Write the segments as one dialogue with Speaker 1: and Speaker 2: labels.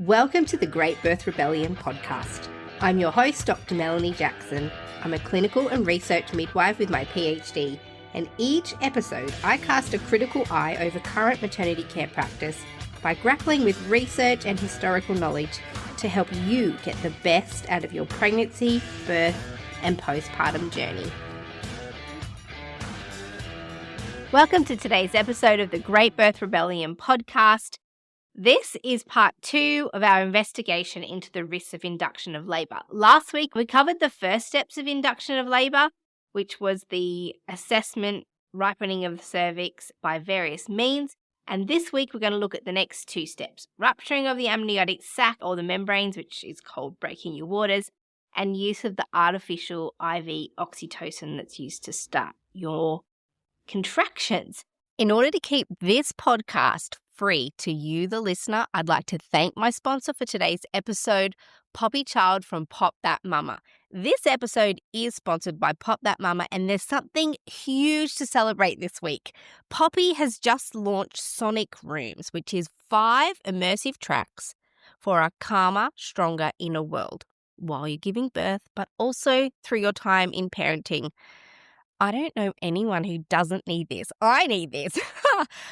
Speaker 1: Welcome to the Great Birth Rebellion podcast. I'm your host, Dr. Melanie Jackson. I'm a clinical and research midwife with my PhD, and each episode I cast a critical eye over current maternity care practice by grappling with research and historical knowledge to help you get the best out of your pregnancy, birth, and postpartum journey. Welcome to today's episode of the Great Birth Rebellion podcast. This is part 2 of our investigation into the risks of induction of labour. Last week, we covered the first steps of induction of labour, which was the assessment, ripening of the cervix by various means. And this week, we're going to look at the next 2 steps, rupturing of the amniotic sac or the membranes, which is called breaking your waters, and use of the artificial IV oxytocin that's used to start your contractions. In order to keep this podcast free to you, the listener, I'd like to thank my sponsor for today's episode, Poppy Child from Pop That Mama. This episode is sponsored by Pop That Mama, and there's something huge to celebrate this week. Poppy has just launched Sonic Rooms, which is 5 immersive tracks for a calmer, stronger inner world while you're giving birth, but also through your time in parenting. I don't know anyone who doesn't need this. I need this.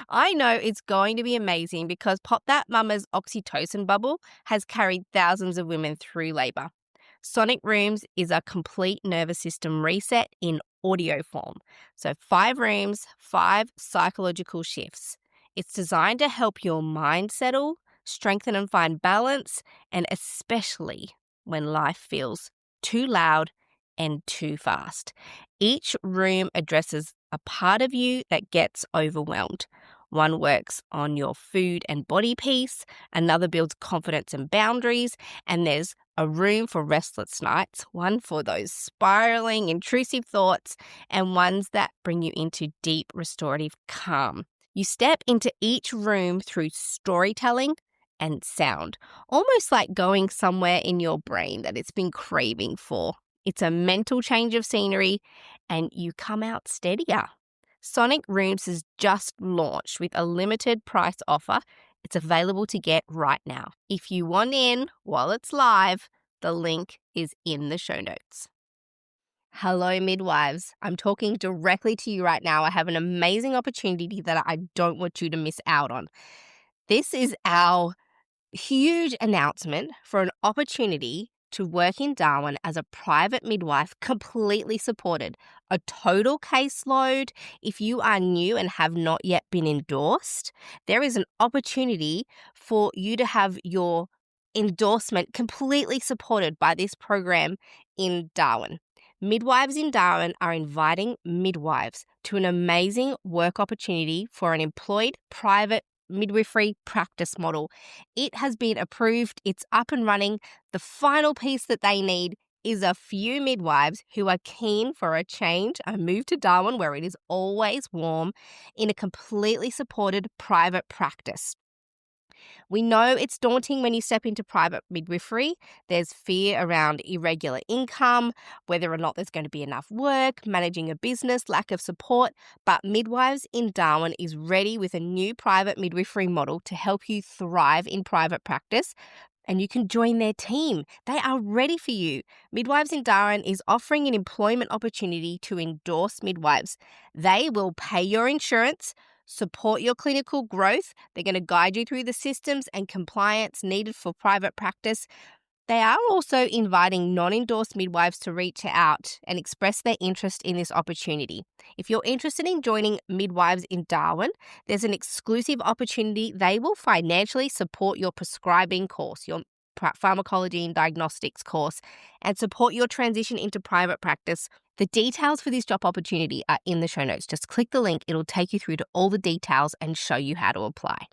Speaker 1: I know it's going to be amazing because Pop That Mama's oxytocin bubble has carried thousands of women through labour. Sonic Rooms is a complete nervous system reset in audio form. So 5 rooms, 5 psychological shifts. It's designed to help your mind settle, strengthen and find balance, and especially when life feels too loud and too fast. Each room addresses a part of you that gets overwhelmed. One works on your food and body piece, another builds confidence and boundaries, and there's a room for restless nights, one for those spiraling, intrusive thoughts, and ones that bring you into deep restorative calm. You step into each room through storytelling and sound, almost like going somewhere in your brain that it's been craving for. It's a mental change of scenery, and you come out steadier. Sonic Rooms has just launched with a limited price offer. It's available to get right now. If you want in while it's live, the link is in the show notes. Hello, midwives. I'm talking directly to you right now. I have an amazing opportunity that I don't want you to miss out on. This is our huge announcement for an opportunity to work in Darwin as a private midwife, completely supported. A total caseload. If you are new and have not yet been endorsed, there is an opportunity for you to have your endorsement completely supported by this program in Darwin. Midwives in Darwin are inviting midwives to an amazing work opportunity for an employed private midwifery practice model. It has been approved. It's up and running. The final piece that they need is a few midwives who are keen for a change, a move to Darwin where it is always warm, in a completely supported private practice. We know it's daunting when you step into private midwifery. There's fear around irregular income, whether or not there's going to be enough work, managing a business, lack of support. But Midwives in Darwin is ready with a new private midwifery model to help you thrive in private practice. And you can join their team. They are ready for you. Midwives in Darwin is offering an employment opportunity to endorse midwives. They will pay your insurance, support your clinical growth. They're going to guide you through the systems and compliance needed for private practice. They are also inviting non-endorsed midwives to reach out and express their interest in this opportunity. If you're interested in joining Midwives in Darwin, there's an exclusive opportunity. They will financially support your prescribing course, your pharmacology and diagnostics course, and support your transition into private practice. The details for this job opportunity are in the show notes. Just click the link. It'll take you through to all the details and show you how to apply.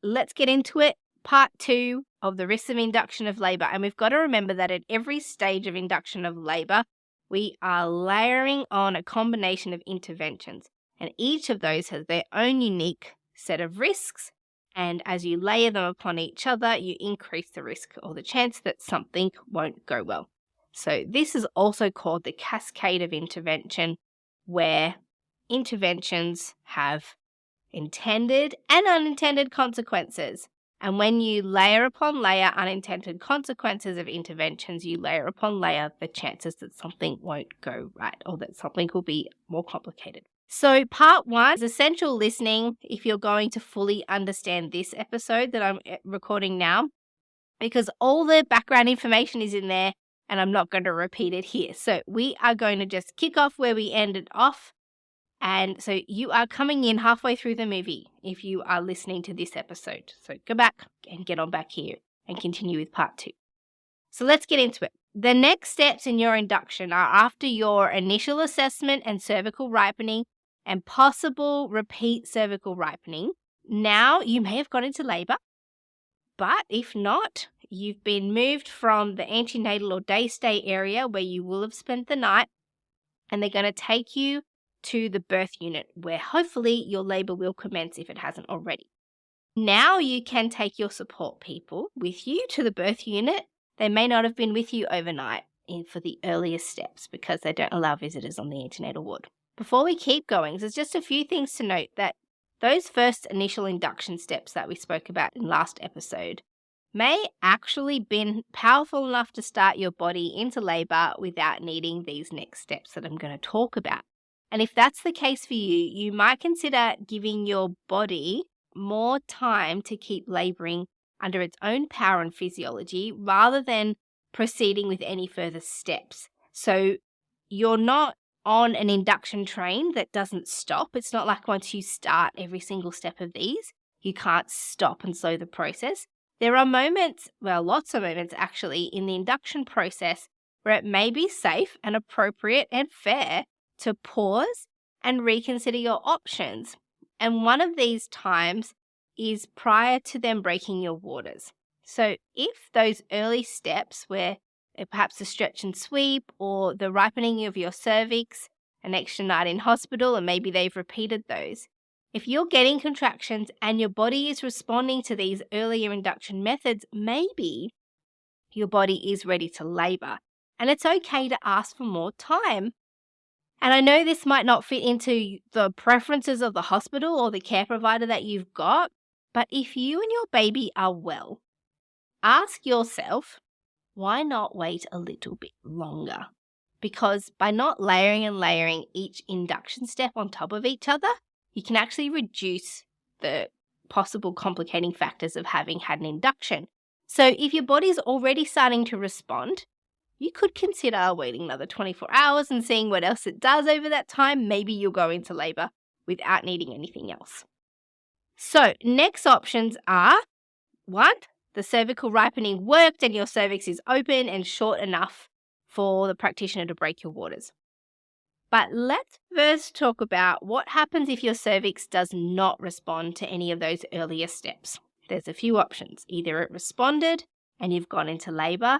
Speaker 1: Let's get into it. Part 2 of the risks of induction of labour. And we've got to remember that at every stage of induction of labour, we are layering on a combination of interventions. And each of those has their own unique set of risks. And as you layer them upon each other, you increase the risk or the chance that something won't go well. So this is also called the cascade of intervention, where interventions have intended and unintended consequences. And when you layer upon layer unintended consequences of interventions, you layer upon layer the chances that something won't go right or that something will be more complicated. So part 1 is essential listening if you're going to fully understand this episode that I'm recording now, because all the background information is in there and I'm not going to repeat it here. So we are going to just kick off where we ended off. And so you are coming in halfway through the movie if you are listening to this episode. So go back and get on back here and continue with part 2. So let's get into it. The next steps in your induction are after your initial assessment and cervical ripening and possible repeat cervical ripening. Now you may have gone into labor, but if not, you've been moved from the antenatal or day stay area where you will have spent the night, and they're going to take you to the birth unit where hopefully your labor will commence if it hasn't already. Now you can take your support people with you to the birth unit. They may not have been with you overnight for the earliest steps because they don't allow visitors on the antenatal ward. Before we keep going, there's just a few things to note that those first initial induction steps that we spoke about in last episode may actually been powerful enough to start your body into labor without needing these next steps that I'm going to talk about. And if that's the case for you, you might consider giving your body more time to keep laboring under its own power and physiology rather than proceeding with any further steps. So you're not on an induction train that doesn't stop. It's not like once you start every single step of these, you can't stop and slow the process. There are moments, well, lots of moments actually, in the induction process where it may be safe and appropriate and fair to pause and reconsider your options. And one of these times is prior to them breaking your waters. So if those early steps where perhaps a stretch and sweep or the ripening of your cervix, an extra night in hospital, and maybe they've repeated those, if you're getting contractions and your body is responding to these earlier induction methods, maybe your body is ready to labor. And it's okay to ask for more time. And I know this might not fit into the preferences of the hospital or the care provider that you've got, but if you and your baby are well, ask yourself, why not wait a little bit longer? Because by not layering and layering each induction step on top of each other, you can actually reduce the possible complicating factors of having had an induction. So if your body's already starting to respond, you could consider waiting another 24 hours and seeing what else it does over that time. Maybe you'll go into labor without needing anything else. So next options are, 1, the cervical ripening worked and your cervix is open and short enough for the practitioner to break your waters. But let's first talk about what happens if your cervix does not respond to any of those earlier steps. There's a few options. Either it responded and you've gone into labor,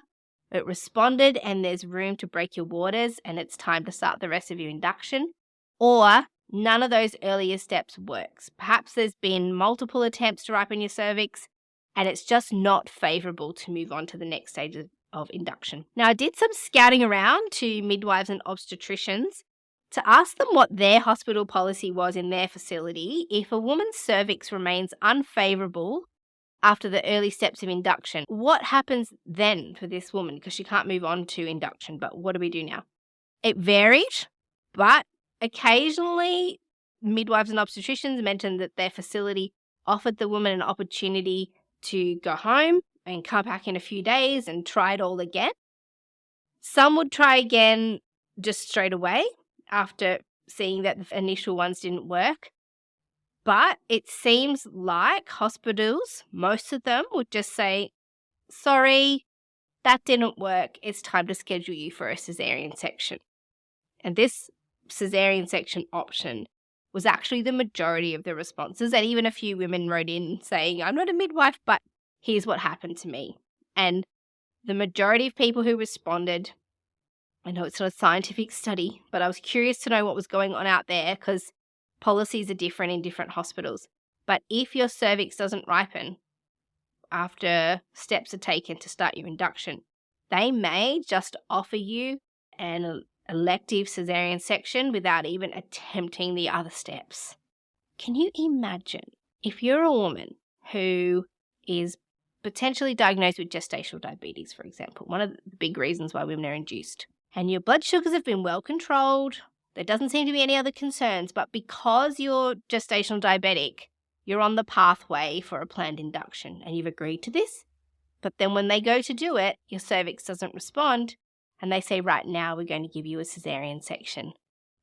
Speaker 1: it responded and there's room to break your waters and it's time to start the rest of your induction, or none of those earlier steps works. Perhaps there's been multiple attempts to ripen your cervix and it's just not favourable to move on to the next stage of induction. Now, I did some scouting around to midwives and obstetricians to ask them what their hospital policy was in their facility if a woman's cervix remains unfavourable after the early steps of induction. What happens then for this woman? Because she can't move on to induction, but what do we do now? It varied, but occasionally midwives and obstetricians mentioned that their facility offered the woman an opportunity to go home and come back in a few days and try it all again. Some would try again just straight away after seeing that the initial ones didn't work. But it seems like hospitals, most of them would just say, sorry, that didn't work. It's time to schedule you for a cesarean section. And this cesarean section option was actually the majority of the responses. And even a few women wrote in saying, I'm not a midwife, but here's what happened to me. And the majority of people who responded, I know it's not a scientific study, but I was curious to know what was going on out there because policies are different in different hospitals. But if your cervix doesn't ripen after steps are taken to start your induction, they may just offer you an elective cesarean section without even attempting the other steps. Can you imagine if you're a woman who is potentially diagnosed with gestational diabetes, for example, one of the big reasons why women are induced. And your blood sugars have been well controlled. There doesn't seem to be any other concerns, but because you're gestational diabetic, you're on the pathway for a planned induction and you've agreed to this. But then when they go to do it, your cervix doesn't respond and they say, right now we're going to give you a cesarean section.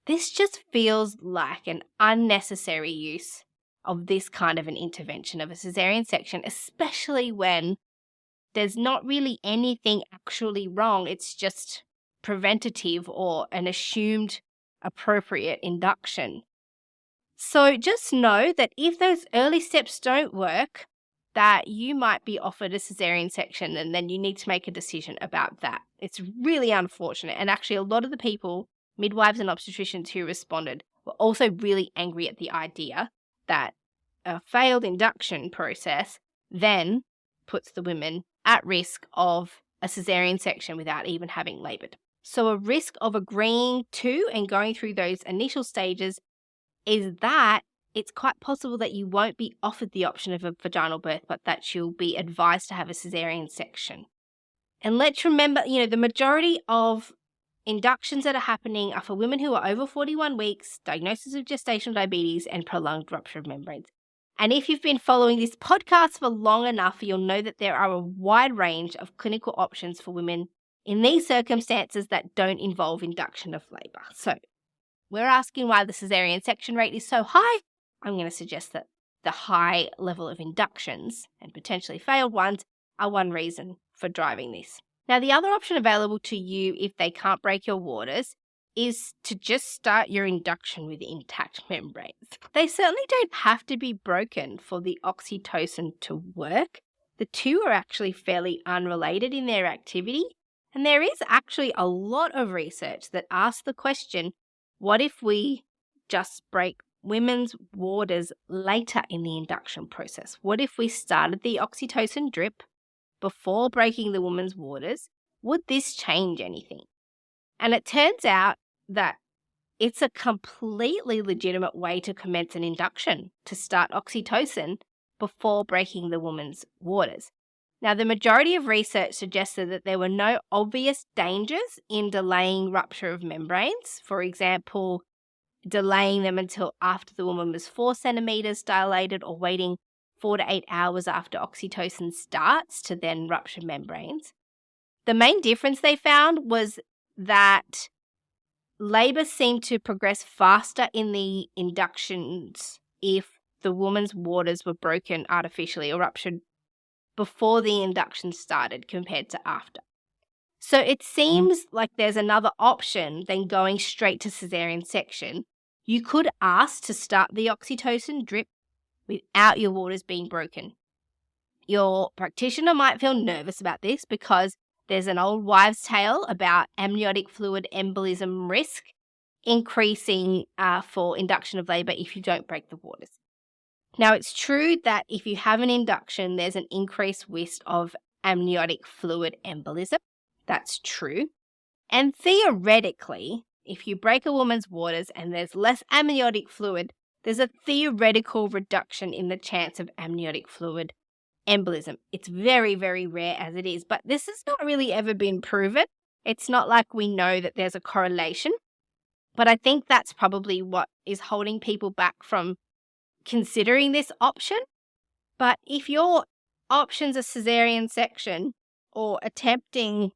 Speaker 1: This just feels like an unnecessary use of this kind of an intervention of a cesarean section, especially when there's not really anything actually wrong. It's just preventative or an assumed appropriate induction. So just know that if those early steps don't work, that you might be offered a cesarean section and then you need to make a decision about that. It's really unfortunate. And actually a lot of the people, midwives and obstetricians who responded, were also really angry at the idea that a failed induction process then puts the women at risk of a cesarean section without even having laboured. So a risk of agreeing to and going through those initial stages is that it's quite possible that you won't be offered the option of a vaginal birth, but that you'll be advised to have a cesarean section. And let's remember, the majority of inductions that are happening are for women who are over 41 weeks, diagnosis of gestational diabetes, and prolonged rupture of membranes. And if you've been following this podcast for long enough, you'll know that there are a wide range of clinical options for women in these circumstances that don't involve induction of labour. So we're asking why the cesarean section rate is so high. I'm going to suggest that the high level of inductions and potentially failed ones are one reason for driving this. Now, the other option available to you if they can't break your waters is to just start your induction with intact membranes. They certainly don't have to be broken for the oxytocin to work. The two are actually fairly unrelated in their activity. And there is actually a lot of research that asks the question, what if we just break women's waters later in the induction process? What if we started the oxytocin drip before breaking the woman's waters? Would this change anything? And it turns out that it's a completely legitimate way to commence an induction, to start oxytocin before breaking the woman's waters. Now, the majority of research suggested that there were no obvious dangers in delaying rupture of membranes. For example, delaying them until after the woman was 4 centimeters dilated or waiting 4 to 8 hours after oxytocin starts to then rupture membranes. The main difference they found was that labour seemed to progress faster in the inductions if the woman's waters were broken artificially or ruptured before the induction started compared to after. So it seems like there's another option than going straight to cesarean section. You could ask to start the oxytocin drip without your waters being broken. Your practitioner might feel nervous about this because there's an old wives' tale about amniotic fluid embolism risk increasing for induction of labour if you don't break the waters. Now, it's true that if you have an induction, there's an increased risk of amniotic fluid embolism. That's true. And theoretically, if you break a woman's waters and there's less amniotic fluid, there's a theoretical reduction in the chance of amniotic fluid embolism. It's very, very rare as it is, but this has not really ever been proven. It's not like we know that there's a correlation, but I think that's probably what is holding people back from considering this option. But if your options are cesarean section or attempting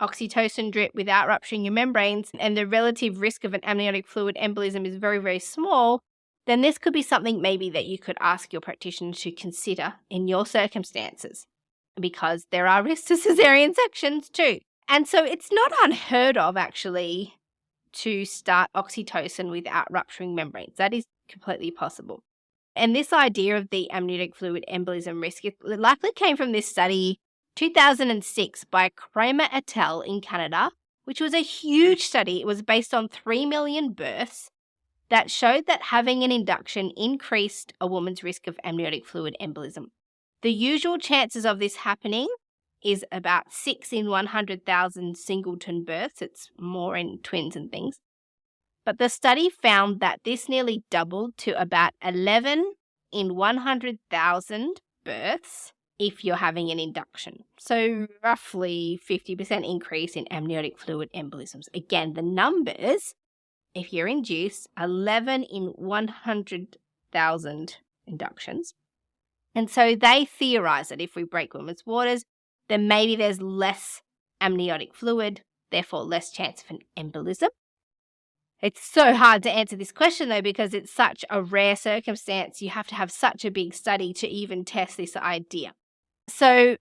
Speaker 1: oxytocin drip without rupturing your membranes and the relative risk of an amniotic fluid embolism is very, very small, then this could be something maybe that you could ask your practitioner to consider in your circumstances, because there are risks to cesarean sections too. And so it's not unheard of actually to start oxytocin without rupturing membranes. That is completely possible. And this idea of the amniotic fluid embolism risk, it likely came from this study 2006 by Kramer et al. In Canada, which was a huge study. It was based on 3 million births that showed that having an induction increased a woman's risk of amniotic fluid embolism. The usual chances of this happening is about 6 in 100,000 singleton births. It's more in twins and things. But the study found that this nearly doubled to about 11 in 100,000 births if you're having an induction. So roughly 50% increase in amniotic fluid embolisms. Again, the numbers, if you're induced, 11 in 100,000 inductions. And so they theorize that if we break women's waters, then maybe there's less amniotic fluid, therefore less chance of an embolism. It's so hard to answer this question, though, because it's such a rare circumstance. You have to have such a big study to even test this idea. So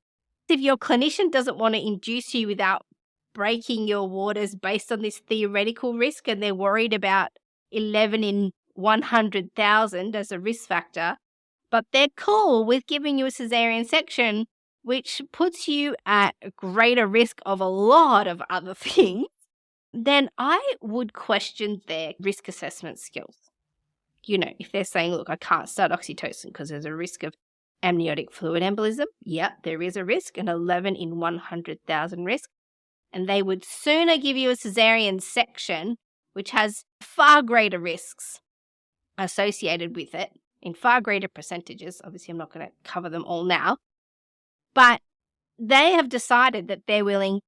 Speaker 1: if your clinician doesn't want to induce you without breaking your waters based on this theoretical risk, and they're worried about 11 in 100,000 as a risk factor, but they're cool with giving you a cesarean section, which puts you at greater risk of a lot of other things, then I would question their risk assessment skills. If they're saying, look, I can't start oxytocin because there's a risk of amniotic fluid embolism. Yeah, there is a risk, an 11 in 100,000 risk. And they would sooner give you a cesarean section, which has far greater risks associated with it in far greater percentages. Obviously, I'm not going to cover them all now. But they have decided that they're willing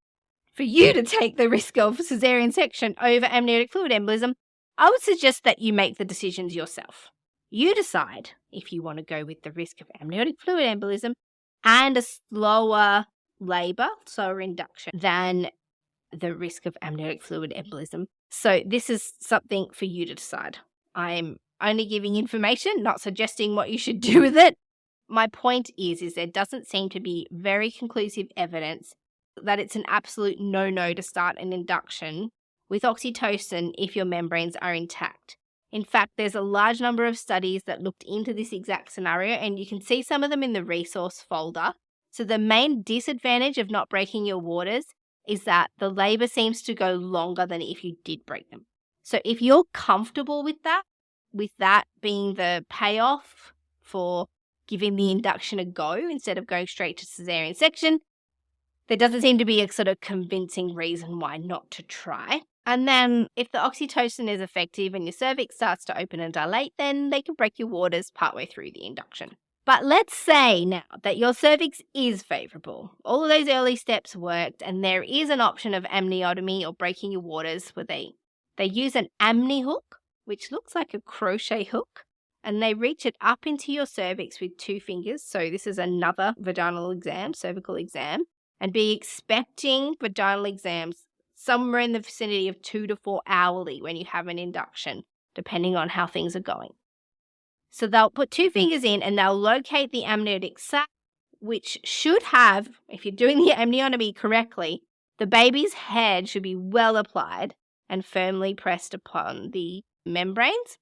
Speaker 1: for you to take the risk of cesarean section over amniotic fluid embolism. I would suggest that you make the decisions yourself. You decide if you want to go with the risk of amniotic fluid embolism and a slower labour, slower induction, than the risk of amniotic fluid embolism. So this is something for you to decide. I'm only giving information, not suggesting what you should do with it. My point is there doesn't seem to be very conclusive evidence that it's an absolute no-no to start an induction with oxytocin if your membranes are intact. In fact, there's a large number of studies that looked into this exact scenario, and you can see some of them in the resource folder. So the main disadvantage of not breaking your waters is that the labour seems to go longer than if you did break them. So if you're comfortable with that being the payoff for giving the induction a go instead of going straight to cesarean section, there doesn't seem to be a sort of convincing reason why not to try. And then if the oxytocin is effective and your cervix starts to open and dilate, then they can break your waters partway through the induction. But let's say now that your cervix is favourable. All of those early steps worked, and there is an option of amniotomy or breaking your waters where they use an amni hook, which looks like a crochet hook, and they reach it up into your cervix with 2 fingers. So this is another vaginal exam, cervical exam, and be expecting vaginal exams somewhere in the vicinity of 2 to 4 hourly when you have an induction, depending on how things are going. So they'll put 2 fingers in and they'll locate the amniotic sac, which should have, if you're doing the amniotomy correctly, the baby's head should be well applied and firmly pressed upon the membranes.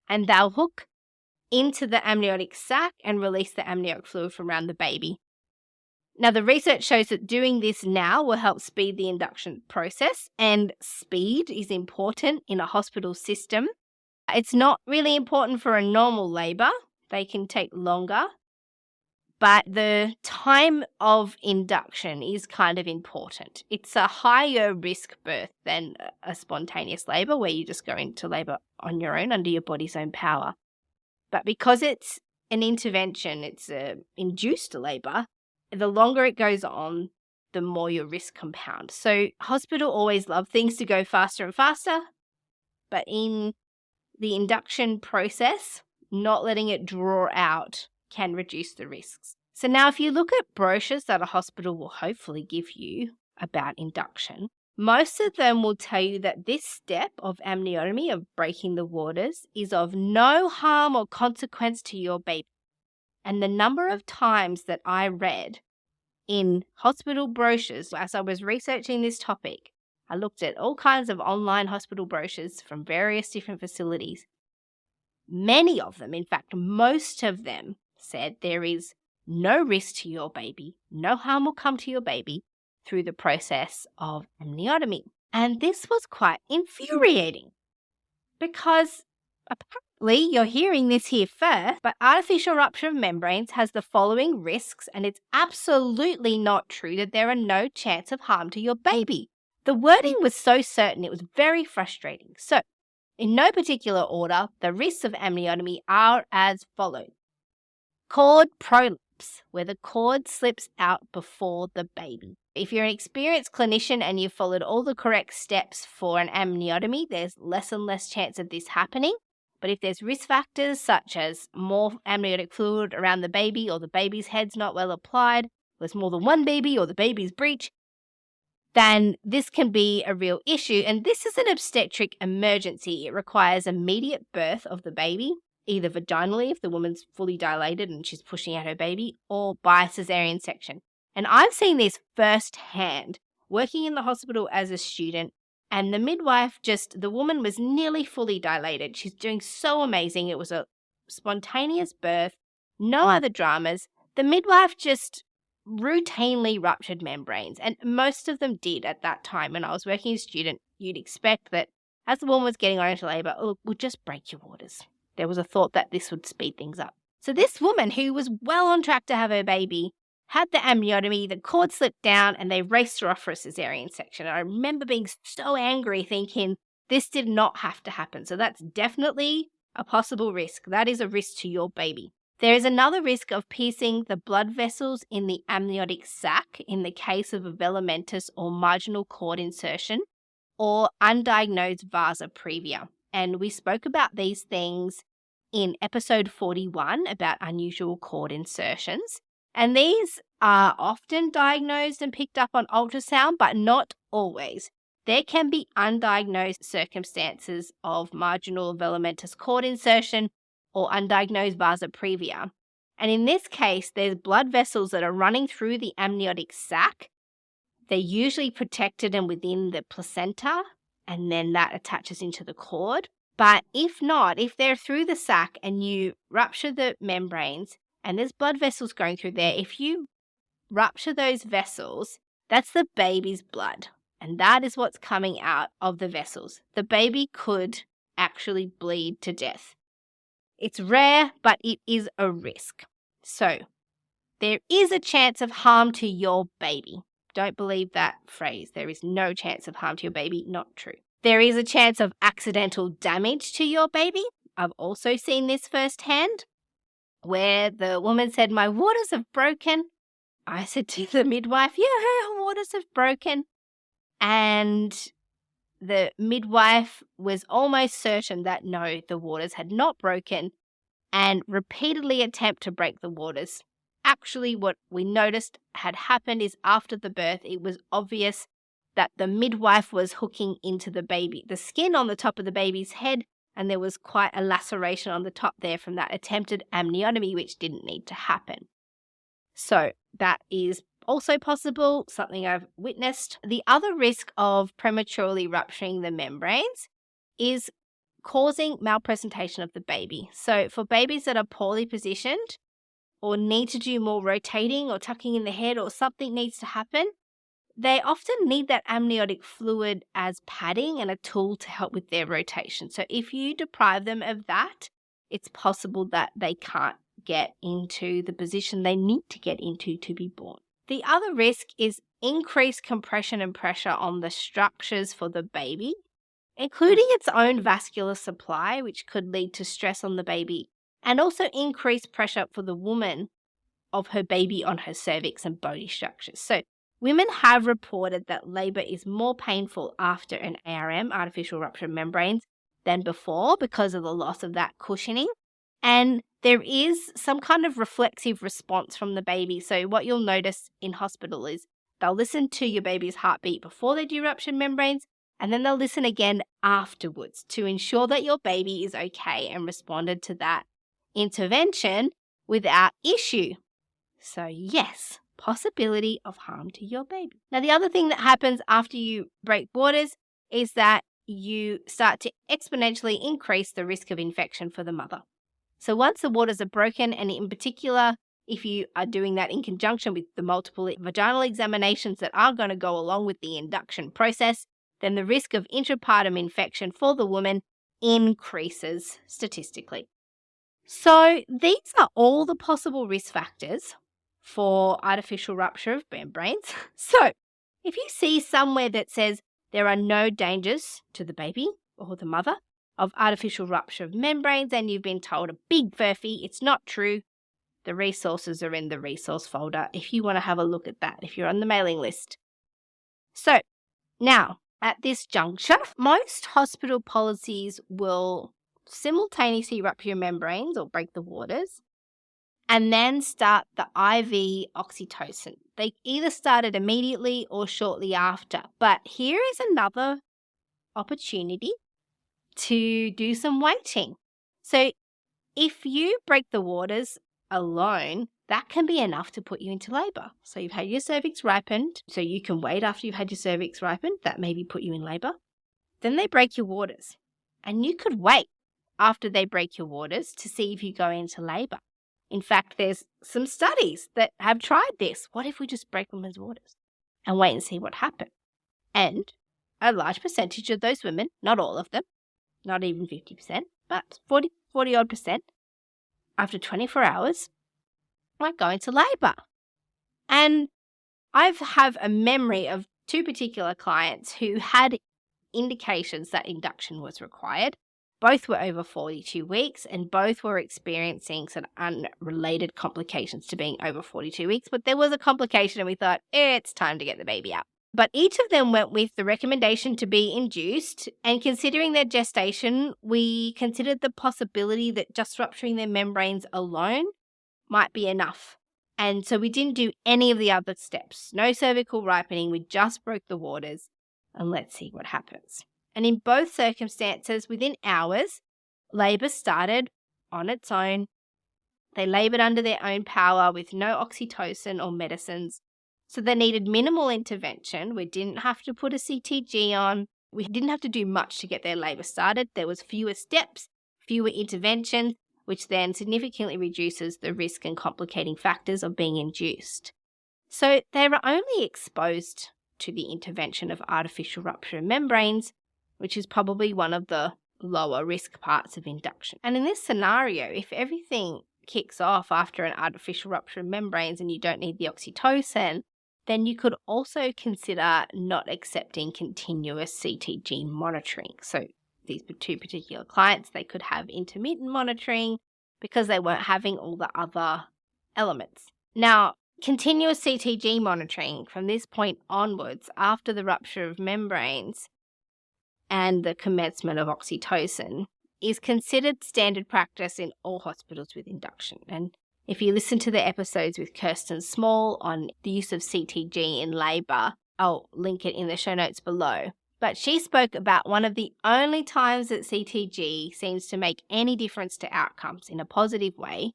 Speaker 1: And they'll hook into the amniotic sac and release the amniotic fluid from around the baby. Now, the research shows that doing this now will help speed the induction process, and speed is important in a hospital system. It's not really important for a normal labour. They can take longer, but the time of induction is kind of important. It's a higher risk birth than a spontaneous labour where you just go into labour on your own under your body's own power. But because it's an intervention, it's an induced labour, the longer it goes on, the more your risk compounds. So hospital always love things to go faster and faster, but in the induction process, not letting it draw out can reduce the risks. So now if you look at brochures that a hospital will hopefully give you about induction, most of them will tell you that this step of amniotomy, of breaking the waters, is of no harm or consequence to your baby. And the number of times that I read in hospital brochures as I was researching this topic, I looked at all kinds of online hospital brochures from various different facilities. Many of them, in fact, most of them said there is no risk to your baby, no harm will come to your baby through the process of amniotomy. And this was quite infuriating because apparently you're hearing this here first, but artificial rupture of membranes has the following risks, and it's absolutely not true that there are no chance of harm to your baby. The wording was so certain, it was very frustrating. So, in no particular order, the risks of amniotomy are as follows. Cord prolapse. collapse, where the cord slips out before the baby. If you're an experienced clinician and you've followed all the correct steps for an amniotomy, there's less and less chance of this happening. But if there's risk factors such as more amniotic fluid around the baby, or the baby's head's not well applied, there's more than one baby, or the baby's breech, then this can be a real issue. And this is an obstetric emergency. It requires immediate birth of the baby, either vaginally if the woman's fully dilated and she's pushing out her baby, or by cesarean section. And I've seen this firsthand working in the hospital as a student. And the midwife the woman was nearly fully dilated. She's doing so amazing. It was a spontaneous birth, no other dramas. The midwife just routinely ruptured membranes, and most of them did at that time. When I was working as a student, you'd expect that as the woman was getting on into labour, we'll just break your waters. There was a thought that this would speed things up. So this woman, who was well on track to have her baby, had the amniotomy, the cord slipped down, and they raced her off for a cesarean section. And I remember being so angry, thinking, this did not have to happen. So that's definitely a possible risk. That is a risk to your baby. There is another risk of piercing the blood vessels in the amniotic sac in the case of a velamentous or marginal cord insertion, or undiagnosed vasa previa. And we spoke about these things in episode 41 about unusual cord insertions. And these are often diagnosed and picked up on ultrasound, but not always. There can be undiagnosed circumstances of marginal velamentous cord insertion or undiagnosed vasa previa. And in this case, there's blood vessels that are running through the amniotic sac. They're usually protected and within the placenta, and then that attaches into the cord. But if not, if they're through the sac and you rupture the membranes and there's blood vessels going through there, if you rupture those vessels, that's the baby's blood. And that is what's coming out of the vessels. The baby could actually bleed to death. It's rare, but it is a risk. So there is a chance of harm to your baby. Don't believe that phrase. There is no chance of harm to your baby. Not true. There is a chance of accidental damage to your baby. I've also seen this firsthand, where the woman said, my waters have broken. I said to the midwife, yeah, her waters have broken. And the midwife was almost certain that no, the waters had not broken, and repeatedly attempt to break the waters. Actually, what we noticed had happened is after the birth, it was obvious that the midwife was hooking into the skin on the top of the baby's head, and there was quite a laceration on the top there from that attempted amniotomy, which didn't need to happen. So that is also possible, something I've witnessed. The other risk of prematurely rupturing the membranes is causing malpresentation of the baby. So for babies that are poorly positioned or need to do more rotating or tucking in the head, or something needs to happen, they often need that amniotic fluid as padding and a tool to help with their rotation. So if you deprive them of that, it's possible that they can't get into the position they need to get into to be born. The other risk is increased compression and pressure on the structures for the baby, including its own vascular supply, which could lead to stress on the baby, and also increased pressure for the woman of her baby on her cervix and bony structures. So women have reported that labour is more painful after an ARM, artificial rupture of membranes, than before because of the loss of that cushioning. And there is some kind of reflexive response from the baby. So what you'll notice in hospital is they'll listen to your baby's heartbeat before they do ruptured membranes, and then they'll listen again afterwards to ensure that your baby is okay and responded to that intervention without issue. So yes, possibility of harm to your baby. Now, the other thing that happens after you break waters is that you start to exponentially increase the risk of infection for the mother. So once the waters are broken, and in particular, if you are doing that in conjunction with the multiple vaginal examinations that are going to go along with the induction process, then the risk of intrapartum infection for the woman increases statistically. So these are all the possible risk factors for artificial rupture of membranes. So if you see somewhere that says there are no dangers to the baby or the mother of artificial rupture of membranes, and you've been told a big furphy, it's not true, The resources are in the resource folder if you want to have a look at that, if you're on the mailing list. So now, at this juncture, most hospital policies will simultaneously rupture your membranes or break the waters and then start the IV oxytocin. They either start it immediately or shortly after. But here is another opportunity to do some waiting. So if you break the waters alone, that can be enough to put you into labour. So you've had your cervix ripened, so you can wait after you've had your cervix ripened, that maybe put you in labour. Then they break your waters, and you could wait after they break your waters to see if you go into labour. In fact, there's some studies that have tried this. What if we just break women's waters and wait and see what happens? And a large percentage of those women, not all of them, not even 50%, but 40 odd percent, after 24 hours, might go into labour. And I have a memory of 2 particular clients who had indications that induction was required. Both were over 42 weeks and both were experiencing some unrelated complications to being over 42 weeks. But there was a complication and we thought, it's time to get the baby out. But each of them went with the recommendation to be induced, and considering their gestation, we considered the possibility that just rupturing their membranes alone might be enough. And so we didn't do any of the other steps. No cervical ripening, we just broke the waters, and let's see what happens. And in both circumstances, within hours, labour started on its own. They laboured under their own power with no oxytocin or medicines. So they needed minimal intervention. We didn't have to put a CTG on. We didn't have to do much to get their labour started. There was fewer steps, fewer interventions, which then significantly reduces the risk and complicating factors of being induced. So they were only exposed to the intervention of artificial rupture of membranes, which is probably one of the lower risk parts of induction. And in this scenario, if everything kicks off after an artificial rupture of membranes and you don't need the oxytocin, then you could also consider not accepting continuous CTG monitoring. So these 2 particular clients, they could have intermittent monitoring because they weren't having all the other elements. Now, continuous CTG monitoring from this point onwards, after the rupture of membranes and the commencement of oxytocin, is considered standard practice in all hospitals with induction. And if you listen to the episodes with Kirsten Small on the use of CTG in labour, I'll link it in the show notes below. But she spoke about one of the only times that CTG seems to make any difference to outcomes in a positive way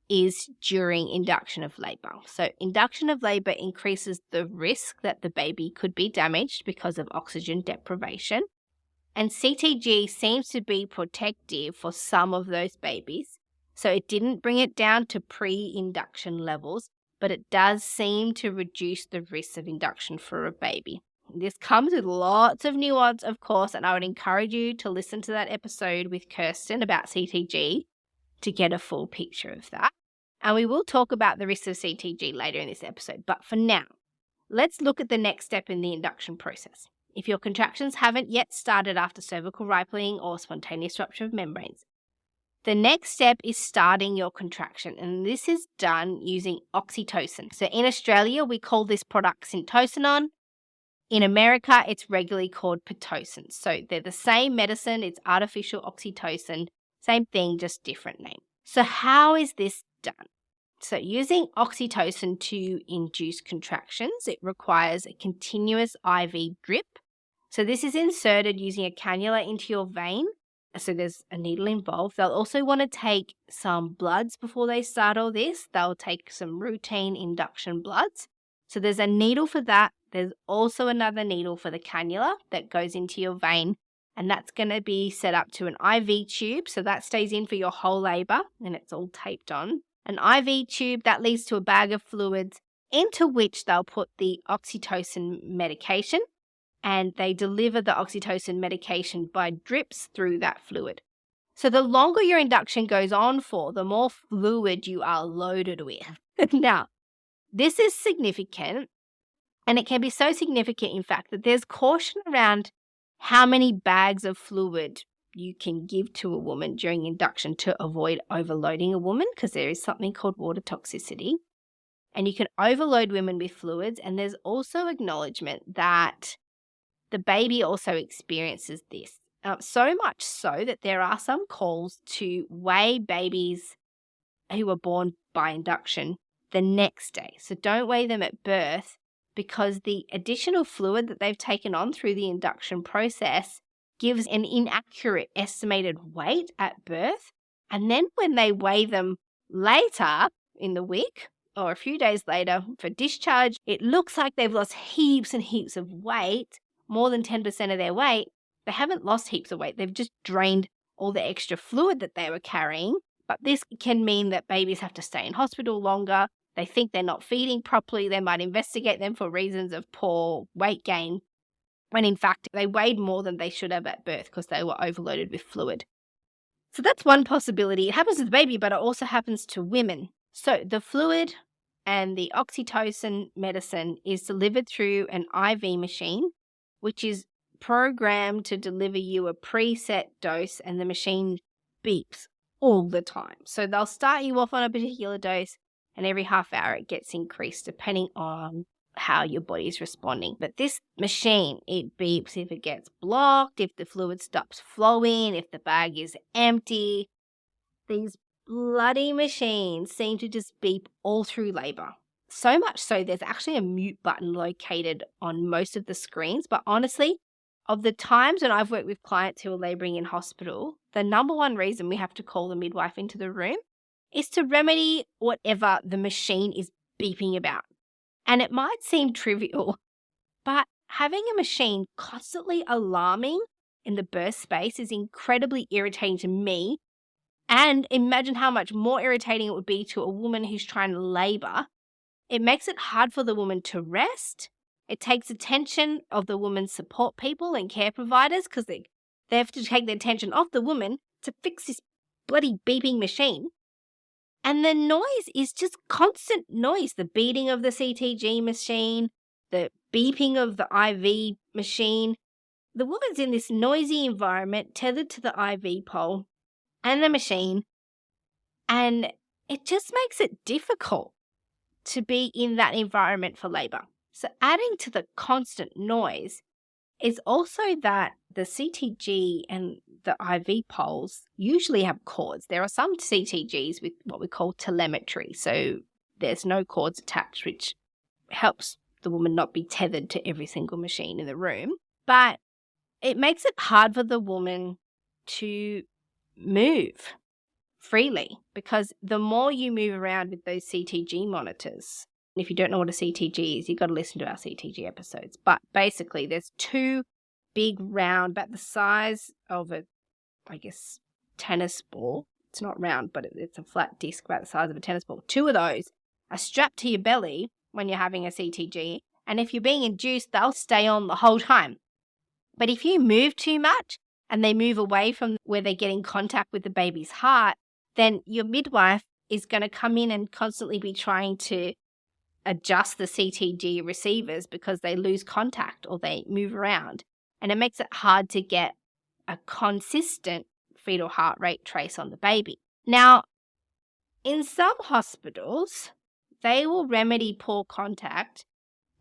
Speaker 1: is during induction of labour. So induction of labour increases the risk that the baby could be damaged because of oxygen deprivation. And CTG seems to be protective for some of those babies. So it didn't bring it down to pre-induction levels, but it does seem to reduce the risk of induction for a baby. This comes with lots of nuance, of course, and I would encourage you to listen to that episode with Kirsten about CTG to get a full picture of that. And we will talk about the risks of CTG later in this episode. But for now, let's look at the next step in the induction process. If your contractions haven't yet started after cervical ripening or spontaneous rupture of membranes, the next step is starting your contraction, and this is done using oxytocin. So in Australia, we call this product Syntocinon. In America, it's regularly called Pitocin. So they're the same medicine, it's artificial oxytocin, same thing, just different name. So how is this done? So using oxytocin to induce contractions, it requires a continuous IV drip. So this is inserted using a cannula into your vein. So there's a needle involved. They'll also want to take some bloods before they start all this. They'll take some routine induction bloods. So there's a needle for that. There's also another needle for the cannula that goes into your vein, and that's going to be set up to an IV tube. So that stays in for your whole labour and it's all taped on. An IV tube that leads to a bag of fluids into which they'll put the oxytocin medication, and they deliver the oxytocin medication by drips through that fluid. So the longer your induction goes on for, the more fluid you are loaded with. Now, this is significant, and it can be so significant, in fact, that there's caution around how many bags of fluid you can give to a woman during induction to avoid overloading a woman, because there is something called water toxicity. And you can overload women with fluids. And there's also acknowledgement that the baby also experiences this. So much so that there are some calls to weigh babies who are born by induction the next day. So don't weigh them at birth, because the additional fluid that they've taken on through the induction process gives an inaccurate estimated weight at birth. And then when they weigh them later in the week or a few days later for discharge, it looks like they've lost heaps and heaps of weight, more than 10% of their weight. They haven't lost heaps of weight. They've just drained all the extra fluid that they were carrying. But this can mean that babies have to stay in hospital longer. They think they're not feeding properly. They might investigate them for reasons of poor weight gain, when in fact they weighed more than they should have at birth because they were overloaded with fluid. So that's one possibility. It happens to the baby, but it also happens to women. So the fluid and the oxytocin medicine is delivered through an IV machine, which is programmed to deliver you a preset dose, and the machine beeps all the time. So they'll start you off on a particular dose, and every half hour it gets increased depending on how your body's responding. But this machine, it beeps if it gets blocked, if the fluid stops flowing, if the bag is empty. These bloody machines seem to just beep all through labour. So much so there's actually a mute button located on most of the screens. But honestly, of the times when I've worked with clients who are labouring in hospital, the number one reason we have to call the midwife into the room is to remedy whatever the machine is beeping about. And it might seem trivial, but having a machine constantly alarming in the birth space is incredibly irritating to me. And imagine how much more irritating it would be to a woman who's trying to labour. It makes it hard for the woman to rest. It takes attention of the woman's support people and care providers, because they have to take the attention off the woman to fix this bloody beeping machine. And the noise is just constant noise. The beating of the CTG machine, the beeping of the IV machine. The woman's in this noisy environment tethered to the IV pole and the machine. And it just makes it difficult to be in that environment for labour. So adding to the constant noise is also that the CTG and the IV poles usually have cords. There are some CTGs with what we call telemetry, so there's no cords attached, which helps the woman not be tethered to every single machine in the room. But it makes it hard for the woman to move freely, because the more you move around with those CTG monitors, and if you don't know what a CTG is, you've got to listen to our CTG episodes. But basically, there's two big round, about the size of a, tennis ball. It's not round, but it's a flat disc about the size of a tennis ball. Two of those are strapped to your belly when you're having a CTG. And if you're being induced, they'll stay on the whole time. But if you move too much and they move away from where they get in contact with the baby's heart, then your midwife is going to come in and constantly be trying to adjust the CTG receivers because they lose contact or they move around. And it makes it hard to get a consistent fetal heart rate trace on the baby. Now, in some hospitals, they will remedy poor contact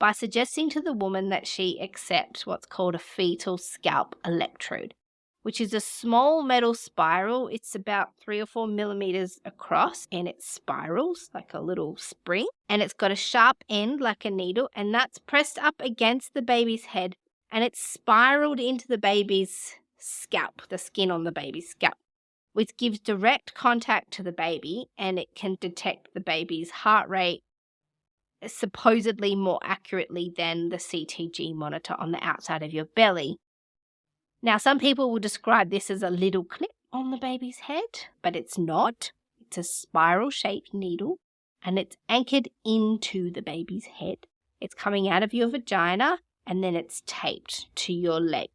Speaker 1: by suggesting to the woman that she accept what's called a fetal scalp electrode, which is a small metal spiral. It's about 3 or 4 millimeters across, and it spirals like a little spring, and it's got a sharp end like a needle, and that's pressed up against the baby's head, and it's spiraled into the baby's scalp, the skin on the baby's scalp, which gives direct contact to the baby, and it can detect the baby's heart rate supposedly more accurately than the CTG monitor on the outside of your belly. Now, some people will describe this as a little clip on the baby's head, but it's not. It's a spiral-shaped needle, and it's anchored into the baby's head. It's coming out of your vagina, and then it's taped to your leg.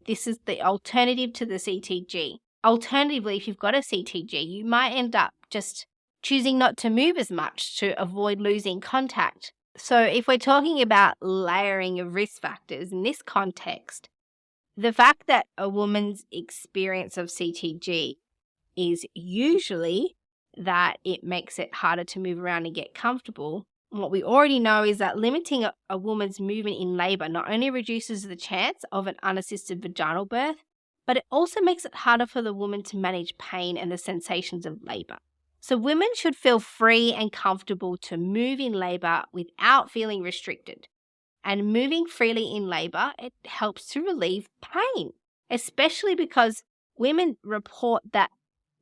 Speaker 1: This is the alternative to the CTG. Alternatively, if you've got a CTG, you might end up just choosing not to move as much to avoid losing contact. So if we're talking about layering of risk factors in this context, the fact that a woman's experience of CTG is usually that it makes it harder to move around and get comfortable. What we already know is that limiting a woman's movement in labor not only reduces the chance of an unassisted vaginal birth, but it also makes it harder for the woman to manage pain and the sensations of labor. So women should feel free and comfortable to move in labor without feeling restricted. And moving freely in labor, it helps to relieve pain, especially because women report that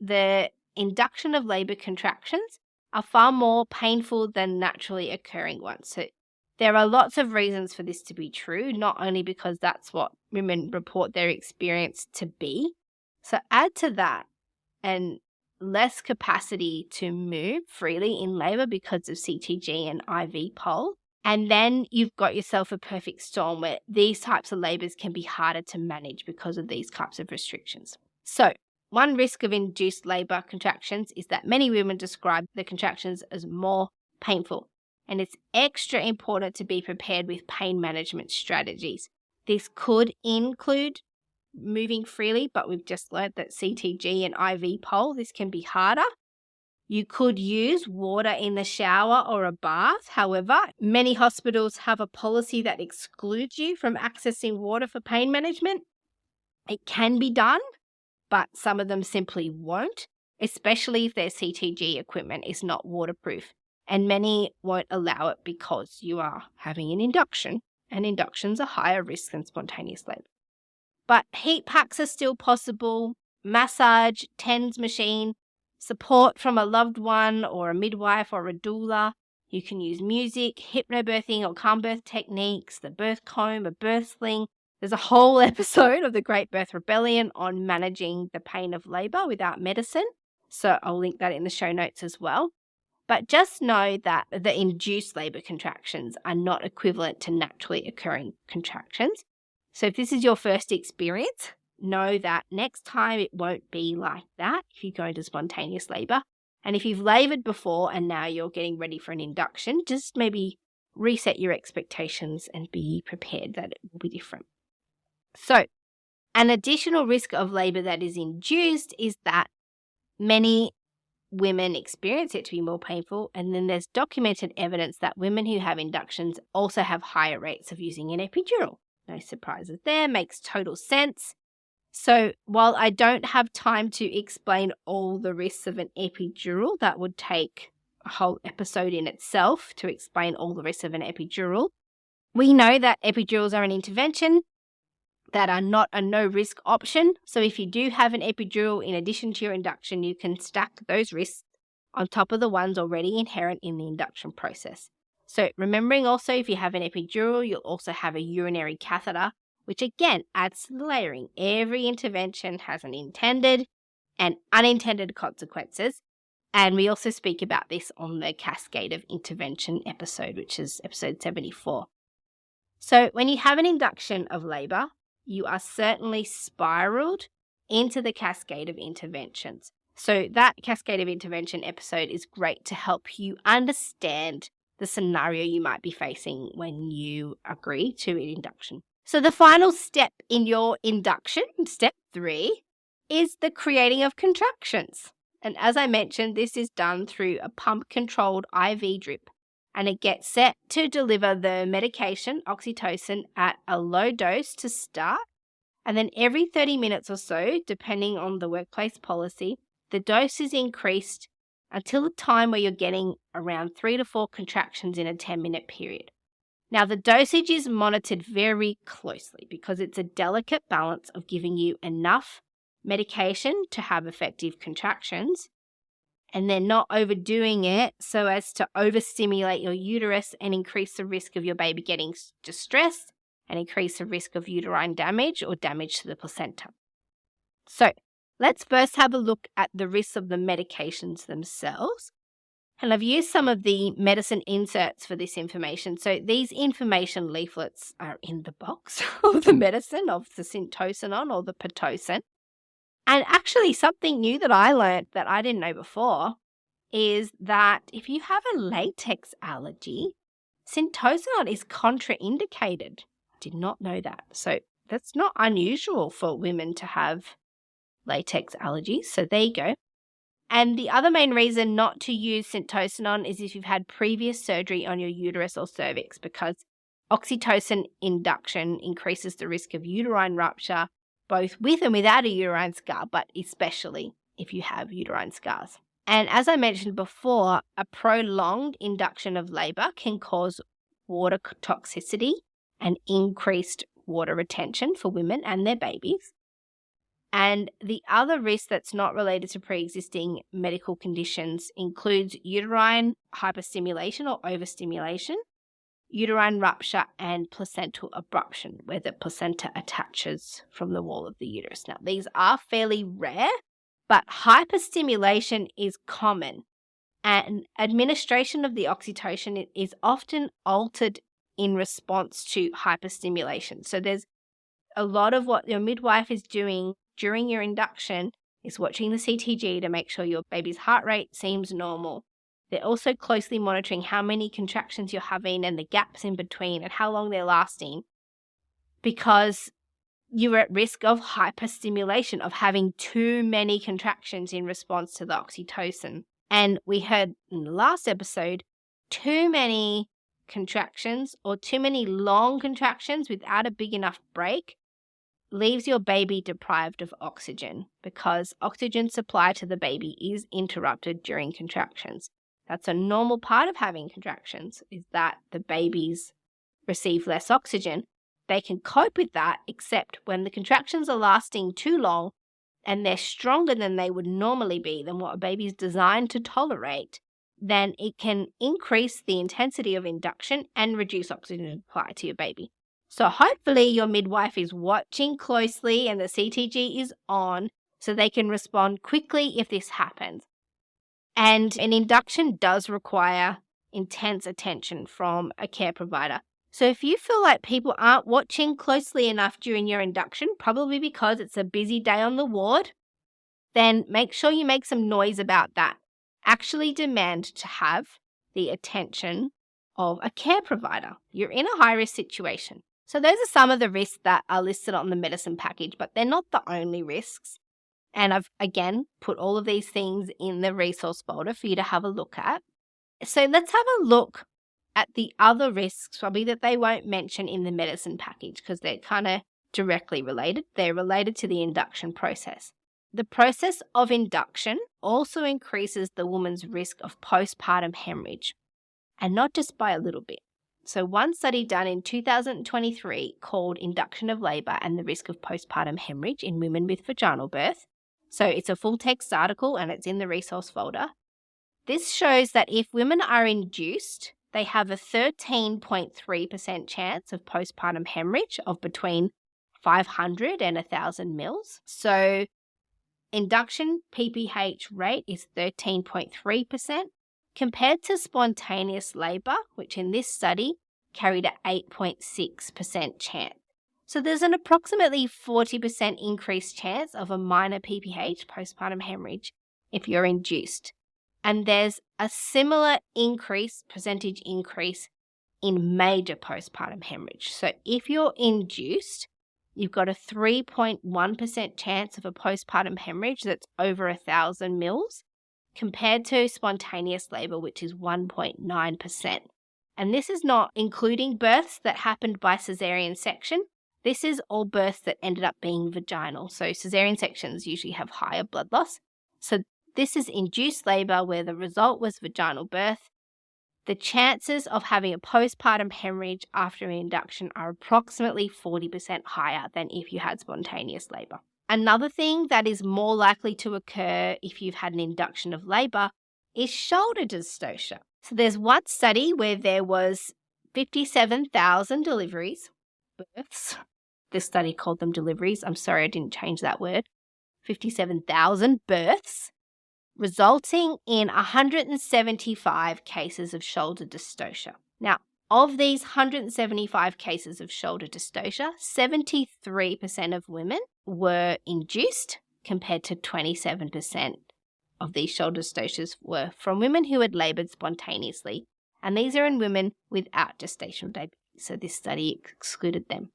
Speaker 1: the induction of labor contractions are far more painful than naturally occurring ones. So there are lots of reasons for this to be true, not only because that's what women report their experience to be. So add to that and less capacity to move freely in labor because of CTG and IV pole. And then you've got yourself a perfect storm where these types of labors can be harder to manage because of these types of restrictions. So one risk of induced labor contractions is that many women describe the contractions as more painful. And it's extra important to be prepared with pain management strategies. This could include moving freely, but we've just learned that CTG and IV pole, this can be harder. You could use water in the shower or a bath. However, many hospitals have a policy that excludes you from accessing water for pain management. It can be done, but some of them simply won't, especially if their CTG equipment is not waterproof. And many won't allow it because you are having an induction, and inductions are higher risk than spontaneous labor. But heat packs are still possible, massage, TENS machine, support from a loved one or a midwife or a doula. You can use music, hypnobirthing or calm birth techniques, the birth comb, a birth sling. There's a whole episode of The Great Birth Rebellion on managing the pain of labor without medicine. So I'll link that in the show notes as well. But just know that the induced labor contractions are not equivalent to naturally occurring contractions. So if this is your first experience, know that next time it won't be like that if you go into spontaneous labor. And if you've labored before and now you're getting ready for an induction, just maybe reset your expectations and be prepared that it will be different. So an additional risk of labor that is induced is that many women experience it to be more painful, and then there's documented evidence that women who have inductions also have higher rates of using an epidural. No surprises there, makes total sense. So while I don't have time to explain all the risks of an epidural, that would take a whole episode in itself to explain all the risks of an epidural. We know that epidurals are an intervention that are not a no-risk option. So if you do have an epidural in addition to your induction, you can stack those risks on top of the ones already inherent in the induction process. So remembering also if you have an epidural, you'll also have a urinary catheter, which again adds to the layering. Every intervention has an intended and unintended consequences. And we also speak about this on the cascade of intervention episode, which is episode 74. So when you have an induction of labor, you are certainly spiraled into the cascade of interventions. So that cascade of intervention episode is great to help you understand the scenario you might be facing when you agree to an induction. So the final step in your induction, step 3, is the creating of contractions. And as I mentioned, this is done through a pump-controlled IV drip, and it gets set to deliver the medication, oxytocin, at a low dose to start. And then every 30 minutes or so, depending on the workplace policy, the dose is increased until the time where you're getting around 3 to 4 contractions in a 10-minute period. Now, the dosage is monitored very closely because it's a delicate balance of giving you enough medication to have effective contractions and then not overdoing it so as to overstimulate your uterus and increase the risk of your baby getting distressed and increase the risk of uterine damage or damage to the placenta. So let's first have a look at the risks of the medications themselves. And I've used some of the medicine inserts for this information. So these information leaflets are in the box of the medicine, of the syntocinon or the pitocin. And actually something new that I learned that I didn't know before is that if you have a latex allergy, syntocinon is contraindicated. I did not know that. So that's not unusual for women to have latex allergies. So there you go. And the other main reason not to use syntocinon is if you've had previous surgery on your uterus or cervix, because oxytocin induction increases the risk of uterine rupture, both with and without a uterine scar, but especially if you have uterine scars. And as I mentioned before, a prolonged induction of labor can cause water toxicity and increased water retention for women and their babies. And the other risk that's not related to pre-existing medical conditions includes uterine hyperstimulation or overstimulation, uterine rupture, and placental abruption, where the placenta attaches from the wall of the uterus. Now, these are fairly rare, but hyperstimulation is common, and administration of the oxytocin is often altered in response to hyperstimulation. So there's a lot of what your midwife is doing during your induction is watching the CTG to make sure your baby's heart rate seems normal. They're also closely monitoring how many contractions you're having and the gaps in between and how long they're lasting, because you're at risk of hyperstimulation, of having too many contractions in response to the oxytocin. And we heard in the last episode, too many contractions or too many long contractions without a big enough break leaves your baby deprived of oxygen, because oxygen supply to the baby is interrupted during contractions. That's a normal part of having contractions, is that the babies receive less oxygen. They can cope with that, except when the contractions are lasting too long and they're stronger than they would normally be, than what a baby is designed to tolerate, then it can increase the intensity of induction and reduce oxygen supply to your baby. So hopefully your midwife is watching closely and the CTG is on so they can respond quickly if this happens. And an induction does require intense attention from a care provider. So if you feel like people aren't watching closely enough during your induction, probably because it's a busy day on the ward, then make sure you make some noise about that. Actually demand to have the attention of a care provider. You're in a high-risk situation. So those are some of the risks that are listed on the medicine package, but they're not the only risks. And I've, again, put all of these things in the resource folder for you to have a look at. So let's have a look at the other risks, probably that they won't mention in the medicine package because they're kind of directly related. They're related to the induction process. The process of induction also increases the woman's risk of postpartum hemorrhage, and not just by a little bit. So one study done in 2023 called Induction of Labour and the Risk of Postpartum Hemorrhage in Women with Vaginal Birth. So it's a full text article and it's in the resource folder. This shows that if women are induced, they have a 13.3% chance of postpartum hemorrhage of between 500 and 1,000 mils. So induction PPH rate is 13.3%. compared to spontaneous labour, which in this study carried an 8.6% chance. So there's an approximately 40% increased chance of a minor PPH, postpartum hemorrhage, if you're induced. And there's a similar percentage increase in major postpartum hemorrhage. So if you're induced, you've got a 3.1% chance of a postpartum hemorrhage that's over 1,000 mils, compared to spontaneous labour, which is 1.9%. And this is not including births that happened by caesarean section. This is all births that ended up being vaginal. So caesarean sections usually have higher blood loss. So this is induced labour where the result was vaginal birth. The chances of having a postpartum hemorrhage after induction are approximately 40% higher than if you had spontaneous labour. Another thing that is more likely to occur if you've had an induction of labour is shoulder dystocia. So there's one study where there was 57,000 births. This study called them deliveries. I'm sorry, I didn't change that word. 57,000 births, resulting in 175 cases of shoulder dystocia. Now, of these 175 cases of shoulder dystocia, 73% of women were induced, compared to 27% of these shoulder dystocias were from women who had laboured spontaneously. And these are in women without gestational diabetes, so this study excluded them.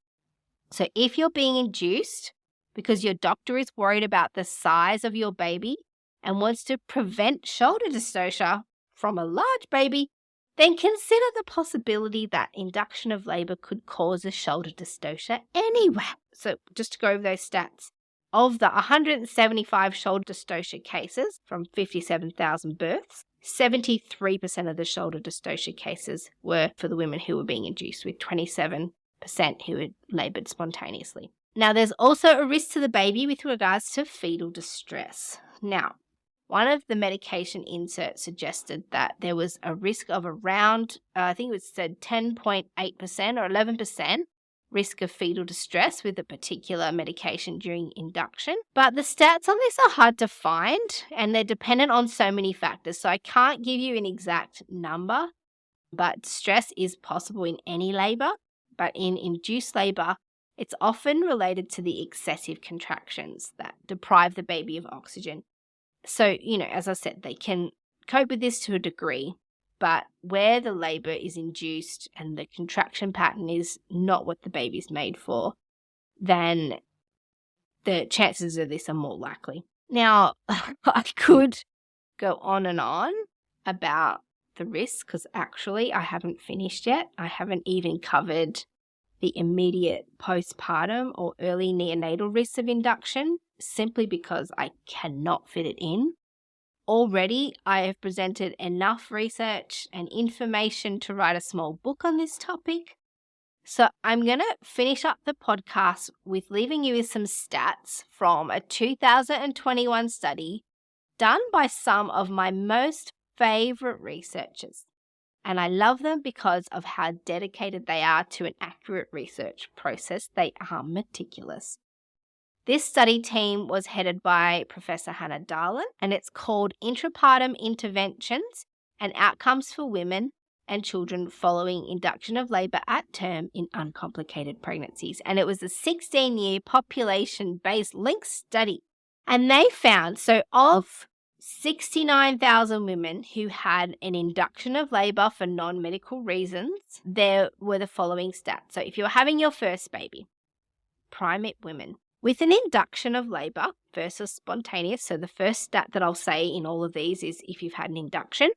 Speaker 1: So if you're being induced because your doctor is worried about the size of your baby and wants to prevent shoulder dystocia from a large baby, then consider the possibility that induction of labor could cause a shoulder dystocia anyway. So just to go over those stats, of the 175 shoulder dystocia cases from 57,000 births, 73% of the shoulder dystocia cases were for the women who were being induced, with 27% who had laboured spontaneously. Now, there's also a risk to the baby with regards to fetal distress. Now, one of the medication inserts suggested that there was a risk of around, I think it was said 10.8% or 11% risk of fetal distress with a particular medication during induction. But the stats on this are hard to find and they're dependent on so many factors. So I can't give you an exact number, but distress is possible in any labour. But in induced labour, it's often related to the excessive contractions that deprive the baby of oxygen. So, as I said, they can cope with this to a degree, but where the labour is induced and the contraction pattern is not what the baby's made for, then the chances of this are more likely. Now, I could go on and on about the risks because actually I haven't finished yet. I haven't even covered the immediate postpartum or early neonatal risks of induction, simply because I cannot fit it in. Already, I have presented enough research and information to write a small book on this topic. So I'm going to finish up the podcast with leaving you with some stats from a 2021 study done by some of my most favourite researchers. And I love them because of how dedicated they are to an accurate research process. They are meticulous. This study team was headed by Professor Hannah Darlin, and it's called Intrapartum Interventions and Outcomes for Women and Children Following Induction of Labour at Term in Uncomplicated Pregnancies. And it was a 16-year population-based linked study. And they found, so of 69,000 women who had an induction of labour for non-medical reasons, there were the following stats. So if you're having your first baby, primate women, with an induction of labour versus spontaneous, so the first stat that I'll say in all of these is if you've had an induction,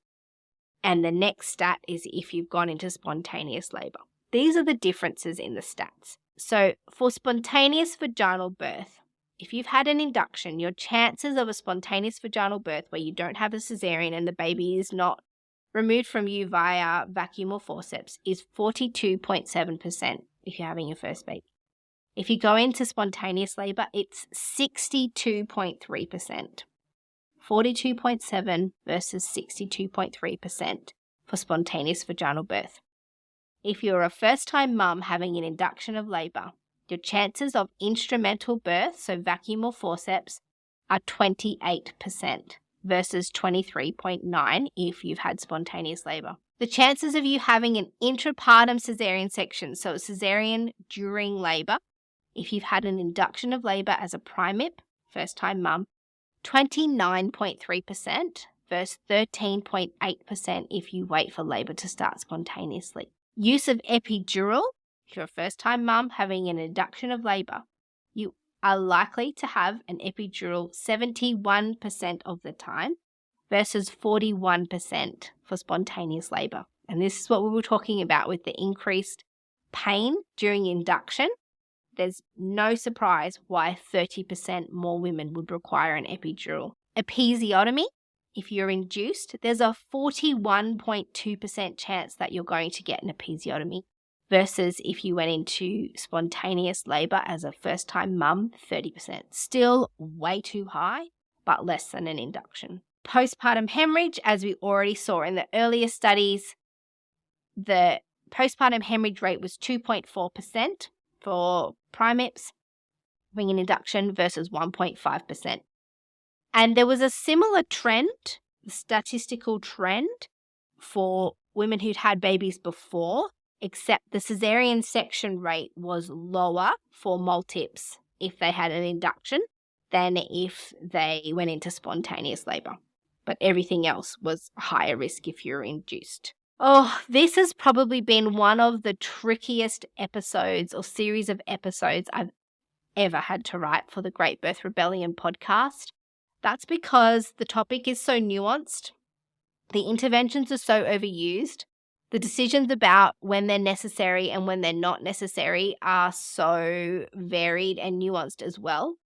Speaker 1: and the next stat is if you've gone into spontaneous labour. These are the differences in the stats. So for spontaneous vaginal birth, if you've had an induction, your chances of a spontaneous vaginal birth where you don't have a cesarean and the baby is not removed from you via vacuum or forceps is 42.7% if you're having your first baby. If you go into spontaneous labour, it's 62.3%. 42.7% versus 62.3% for spontaneous vaginal birth. If you're a first-time mum having an induction of labour, your chances of instrumental birth, so vacuum or forceps, are 28% versus 23.9% if you've had spontaneous labour. The chances of you having an intrapartum caesarean section, so a caesarean during labour, if you've had an induction of labour as a primip, first-time mum, 29.3% versus 13.8% if you wait for labour to start spontaneously. Use of epidural, if you're a first-time mum having an induction of labour, you are likely to have an epidural 71% of the time versus 41% for spontaneous labour. And this is what we were talking about with the increased pain during induction. There's no surprise why 30% more women would require an epidural. Episiotomy, if you're induced, there's a 41.2% chance that you're going to get an episiotomy versus if you went into spontaneous labour as a first-time mum, 30%. Still way too high, but less than an induction. Postpartum hemorrhage, as we already saw in the earlier studies, the postpartum hemorrhage rate was 2.4%. for primips having an induction versus 1.5%. And there was a similar trend, statistical trend, for women who'd had babies before, except the caesarean section rate was lower for multips if they had an induction than if they went into spontaneous labour. But everything else was higher risk if you're induced. Oh, this has probably been one of the trickiest episodes or series of episodes I've ever had to write for the Great Birth Rebellion podcast. That's because the topic is so nuanced, the interventions are so overused, the decisions about when they're necessary and when they're not necessary are so varied and nuanced as well.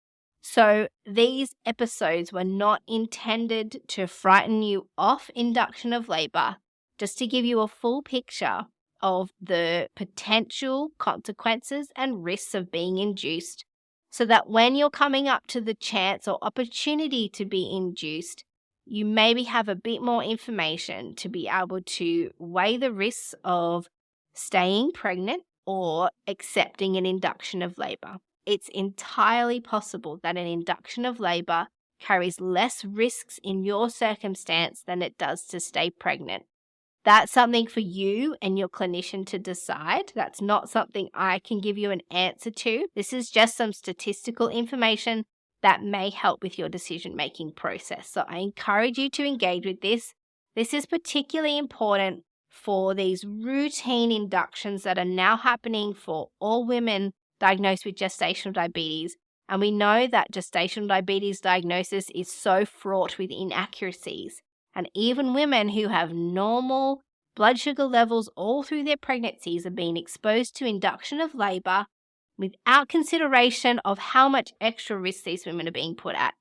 Speaker 1: So these episodes were not intended to frighten you off induction of labour, just to give you a full picture of the potential consequences and risks of being induced, so that when you're coming up to the chance or opportunity to be induced, you maybe have a bit more information to be able to weigh the risks of staying pregnant or accepting an induction of labour. It's entirely possible that an induction of labour carries less risks in your circumstance than it does to stay pregnant. That's something for you and your clinician to decide. That's not something I can give you an answer to. This is just some statistical information that may help with your decision-making process. So I encourage you to engage with this. This is particularly important for these routine inductions that are now happening for all women diagnosed with gestational diabetes. And we know that gestational diabetes diagnosis is so fraught with inaccuracies. And even women who have normal blood sugar levels all through their pregnancies are being exposed to induction of labour without consideration of how much extra risk these women are being put at.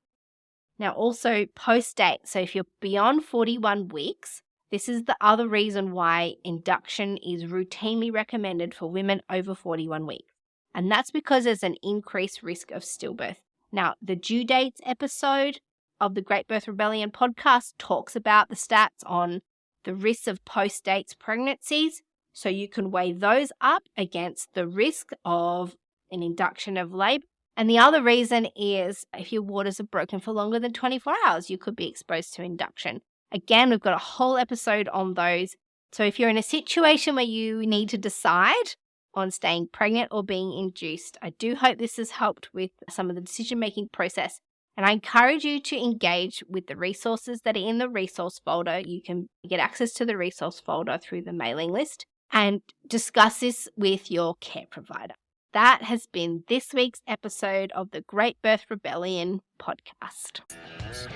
Speaker 1: Now, also post-date, so if you're beyond 41 weeks, this is the other reason why induction is routinely recommended for women over 41 weeks. And that's because there's an increased risk of stillbirth. Now, the due dates episode of the Great Birth Rebellion podcast talks about the stats on the risks of post-dates pregnancies, so you can weigh those up against the risk of an induction of labour. And the other reason is if your waters are broken for longer than 24 hours, you could be exposed to induction. Again, we've got a whole episode on those. So if you're in a situation where you need to decide on staying pregnant or being induced, I do hope this has helped with some of the decision-making process. And I encourage you to engage with the resources that are in the resource folder. You can get access to the resource folder through the mailing list and discuss this with your care provider. That has been this week's episode of the Great Birth Rebellion podcast.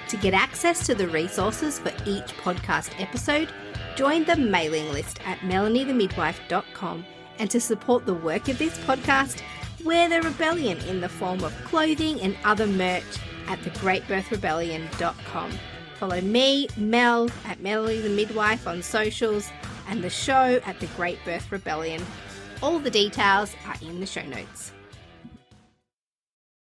Speaker 1: To get access to the resources for each podcast episode, join the mailing list at melaniethemidwife.com. And to support the work of this podcast, wear the rebellion in the form of clothing and other merch at thegreatbirthrebellion.com. Follow me, Mel, at Melanie the Midwife on socials, and the show at The Great Birth Rebellion. All the details are in the show notes.